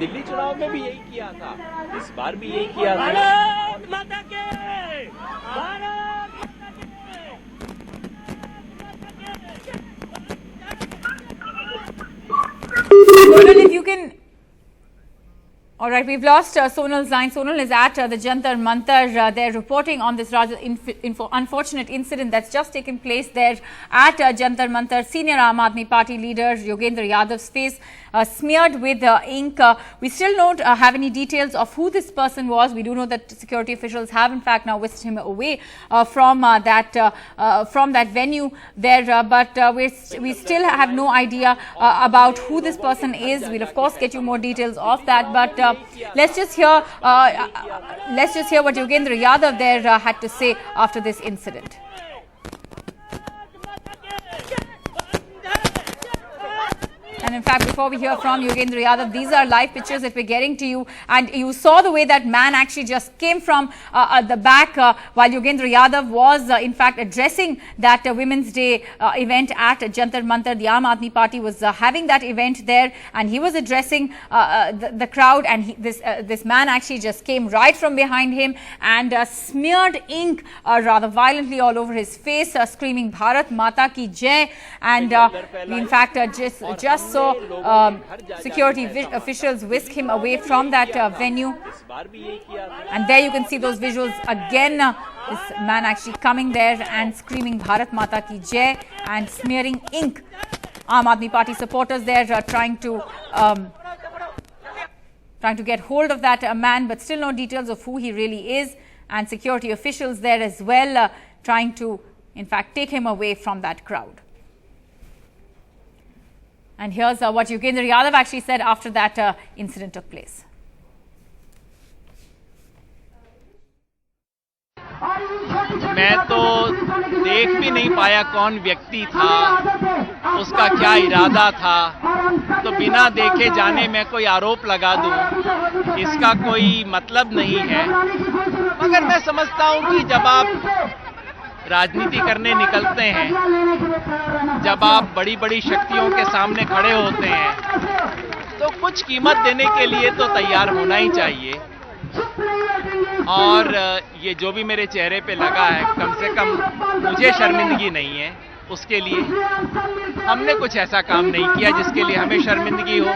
दिल्ली चुनाव में भी यही किया था, इस बार भी यही किया था। भारत माता के, Bharat Sonal, if you can. All right, we've lost Sonal's line. Sonal is at the Jantar Mantar. They're reporting on this rather unfortunate incident that's just taken place there at Jantar Mantar. Senior Aam Aadmi Party leader Yogendra Yadav's face smeared with ink. We still don't have any details of who this person was. We do know that security officials have in fact now whisked him away from that venue there, but we still have no idea about who this person is. We'll of course get you more details of that, but let's just hear what Yogendra Yadav there had to say after this incident. And in fact, before we hear from Yogendra Yadav, these are live pictures that we're getting to you. And you saw the way that man actually just came from the back while Yogendra Yadav was in fact addressing that Women's Day event at Jantar Mantar. The Aam Aadmi Party was having that event there, and he was addressing the crowd, and this man actually just came right from behind him and smeared ink rather violently all over his face, screaming Bharat Mata Ki Jai. And we in fact just saw security officials whisk him away from that venue. And there you can see those visuals again. This man actually coming there and screaming Bharat Mata Ki Jai and smearing ink. Aam Aadmi Party supporters there trying to get hold of that man, but still no details of who he really is. And security officials there as well trying to in fact take him away from that crowd. And here's what Yogendra Yadav actually said after that incident took place. मैं तो देख भी नहीं पाया कौन व्यक्ति था, उसका क्या इरादा था, तो बिना देखे जाने मैं कोई आरोप लगा दूं, इसका कोई मतलब नहीं है। मगर मैं समझता हूं कि जब आप राजनीति करने निकलते हैं, जब आप बड़ी बड़ी शक्तियों के सामने खड़े होते हैं, तो कुछ कीमत देने के लिए तो तैयार होना ही चाहिए। और ये जो भी मेरे चेहरे पे लगा है, कम से कम मुझे शर्मिंदगी नहीं है। उसके लिए हमने कुछ ऐसा काम नहीं किया जिसके लिए हमें शर्मिंदगी हो।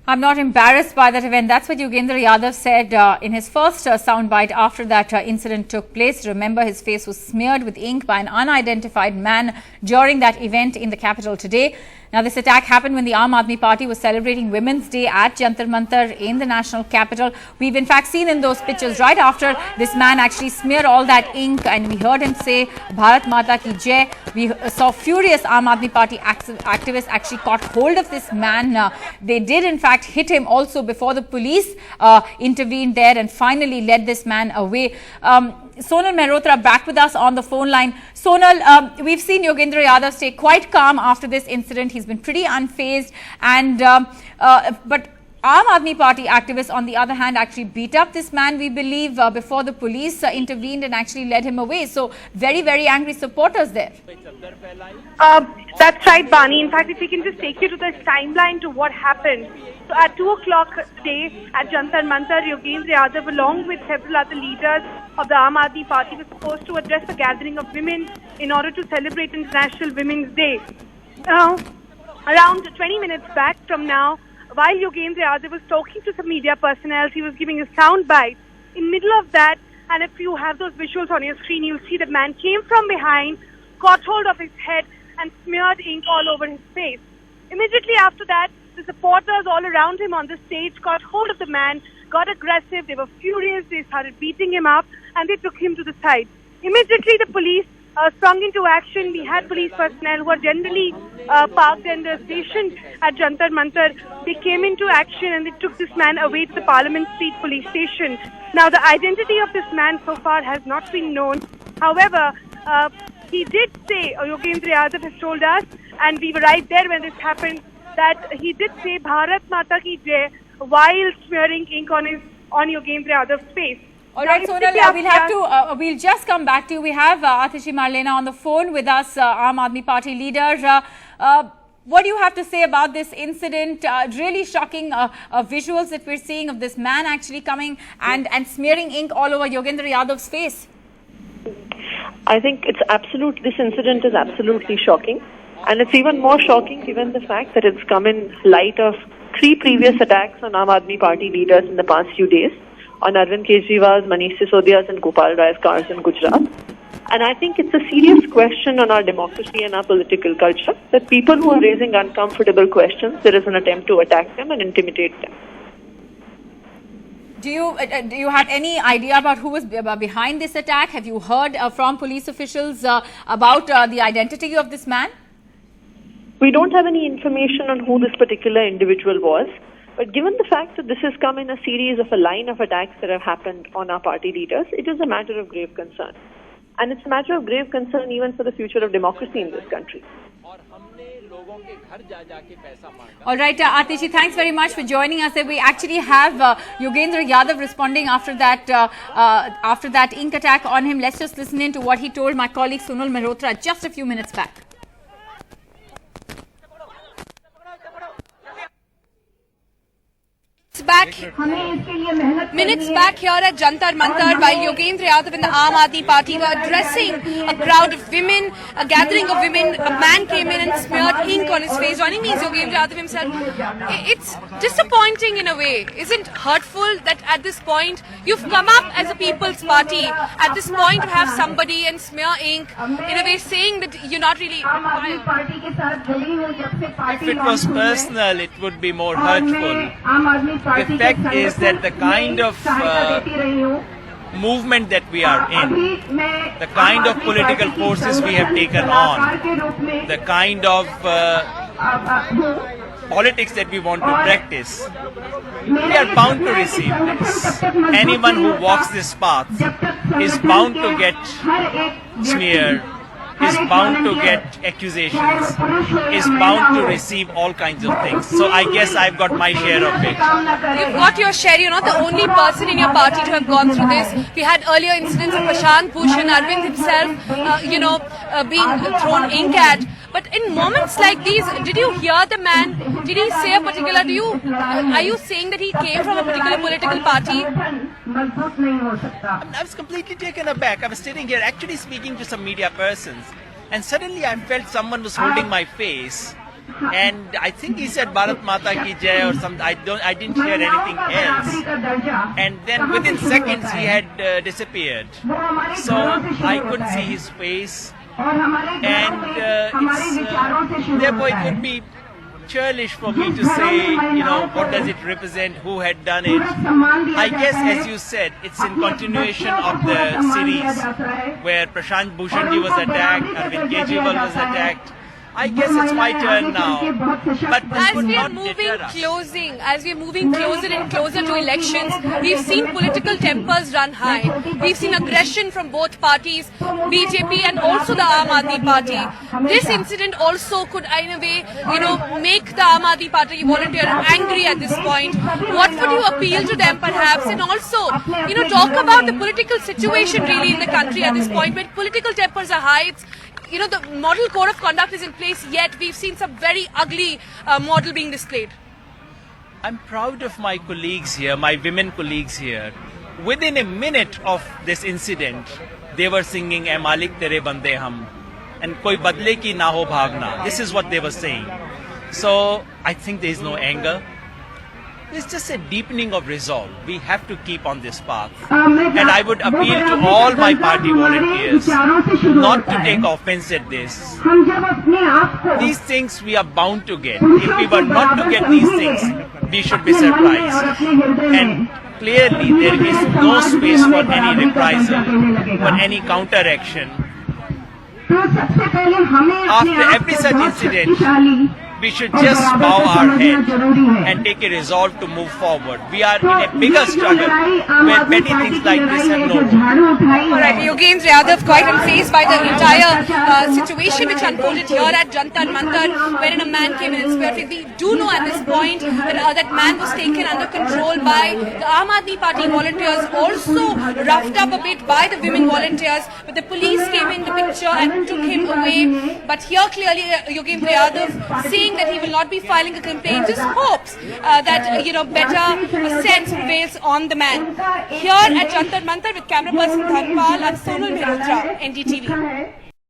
I'm not embarrassed by that event. That's what Yogendra Yadav said in his first soundbite after that incident took place. Remember, his face was smeared with ink by an unidentified man during that event in the capital today. Now, this attack happened when the Aam Aadmi Party was celebrating Women's Day at Jantar Mantar in the national capital. We've in fact seen in those pictures right after this man actually smeared all that ink, and we heard him say Bharat Mata Ki Jai. We saw furious Aam Aadmi Party activists actually caught hold of this man. They did in fact hit him also before the police intervened there and finally led this man away. Sonal Mehrotra back with us on the phone line. Sonal, we've seen Yogendra Yadav stay quite calm after this incident. He's been pretty unfazed, and but Aam Aadmi Party activists, on the other hand, actually beat up this man, we believe, before the police intervened and actually led him away. So very, very angry supporters there. That's right, Bani. In fact, if we can just take you to the timeline to what happened. So at 2 o'clock today at Jantar Mantar, Yogendra Yadav, along with several other leaders of the Aam Aadmi Party, was supposed to address a gathering of women in order to celebrate International Women's Day. Now, around 20 minutes back from now, while Yogendra Yadav was talking to some media personnel, he was giving a sound bite. In middle of that, and if you have those visuals on your screen, you'll see the man came from behind, caught hold of his head, and smeared ink all over his face. Immediately after that, the supporters all around him on the stage caught hold of the man, got aggressive, they were furious, they started beating him up, and they took him to the side. Immediately the police sprung into action. We had police personnel who are generally parked and stationed at Jantar Mantar. They came into action and they took this man away to the Parliament Street police station. Now, the identity of this man so far has not been known. However, he did say, Yogendra Yadav has told us, and we were right there when this happened, that he did say Bharat Mata Ki Jai while smearing ink on Yogendra Yadav's face. All right, Sonal, we'll just come back to you. We have Atishi Marlena on the phone with us, Aam Aadmi Party leader. What do you have to say about this incident? Really shocking visuals that we're seeing of this man actually coming and smearing ink all over Yogendra Yadav's face. I think this incident is absolutely shocking. And it's even more shocking given the fact that it's come in light of 3 previous attacks on Aam Aadmi Party leaders in the past few days, on Arvind Kejriwal's, Manish Sisodia's and Gopal Rai's cars in Gujarat. And I think it's a serious question on our democracy and our political culture that people who are raising uncomfortable questions, there is an attempt to attack them and intimidate them. Do you have any idea about who was behind this attack? Have you heard from police officials about the identity of this man? We don't have any information on who this particular individual was. But given the fact that this has come in a series of a line of attacks that have happened on our party leaders, it is a matter of grave concern. And it's a matter of grave concern even for the future of democracy in this country. All right, Aatishi, thanks very much for joining us. We actually have Yogendra Yadav responding after that ink attack on him. Let's just listen in to what he told my colleague Sunil Mehrotra just a few minutes back. Minutes back here at Jantar Mantar, while Yogendra Yadav and the Aam Aadmi Party were addressing a crowd of women, a gathering of women, a man came in and smeared ink on his face. Joining me is Yogendra Yadav himself. It's disappointing in a way. Isn't hurtful that at this point you've come up as a people's party, at this point to have somebody and smear ink in a way saying that you're not really... If it was personal, it would be more hurtful. The fact is that the kind of movement that we are in, the kind of political forces we have taken on, the kind of politics that we want to practice, we are bound to receive this. Anyone who walks this path is bound to get smeared, is bound to get accusations, is bound to receive all kinds of things. So I guess I've got my share of it. You've got your share. You're not the only person in your party to have gone through this. We had earlier incidents of Prashant Bhushan, Arvind himself, being thrown ink at. But in moments like these, did you hear the man? Did he say a particular? Are you saying that he came from a particular political party? I was completely taken aback. I was sitting here actually speaking to some media persons, and suddenly I felt someone was holding my face, and I think he said Bharat Mata Ki Jai or something. I didn't hear anything else, and then within seconds he had disappeared. So I couldn't see his face, and therefore it would be churlish for me to say, what does it represent, who had done it. I guess, as you said, it's in continuation of the series where Prashant Bhushan ji was attacked, Arvind Kejriwal was attacked. I guess it's my turn now. But as we are moving closer and closer to elections, we've seen political tempers run high. We've seen aggression from both parties, BJP and also the Aam Aadmi Party. This incident also could, in a way, make the Aam Aadmi Party volunteer angry at this point. What would you appeal to them, perhaps, and also, talk about the political situation really in the country at this point, when political tempers are high? The model code of conduct is in place, yet we've seen some very ugly model being displayed. I'm proud of my colleagues here, my women colleagues here. Within a minute of this incident, they were singing "Ae Malik Tere Bande Hum" and "Koi Badle Ki Na Ho Bhagna." This is what they were saying. So I think there is no anger. It's just a deepening of resolve. We have to keep on this path. And I would appeal to all my party volunteers not to take offense at this. These things we are bound to get. If we were not to get these things, we should be surprised. And clearly there is no space for any reprisal, for any counteraction. After every such incident, we should just bow our head and take a resolve to move forward. We are in a bigger struggle where petty things like this have no room. Alright, Yogendra Yadav quite unfazed by the entire situation which unfolded here at Jantar Mantar, wherein a man came in and smeared. We do know at this point that that man was taken under control by the Aam Aadmi Party volunteers, also roughed up a bit by the women volunteers, but the police came in the picture and took him away. But here clearly Yogendra Yadav saying saying that he will not be filing a complaint, just hopes that, better sense prevails on the man. Here at Jantar Mantar with camera person Dhanpal and Sonal Mehrotra, NDTV.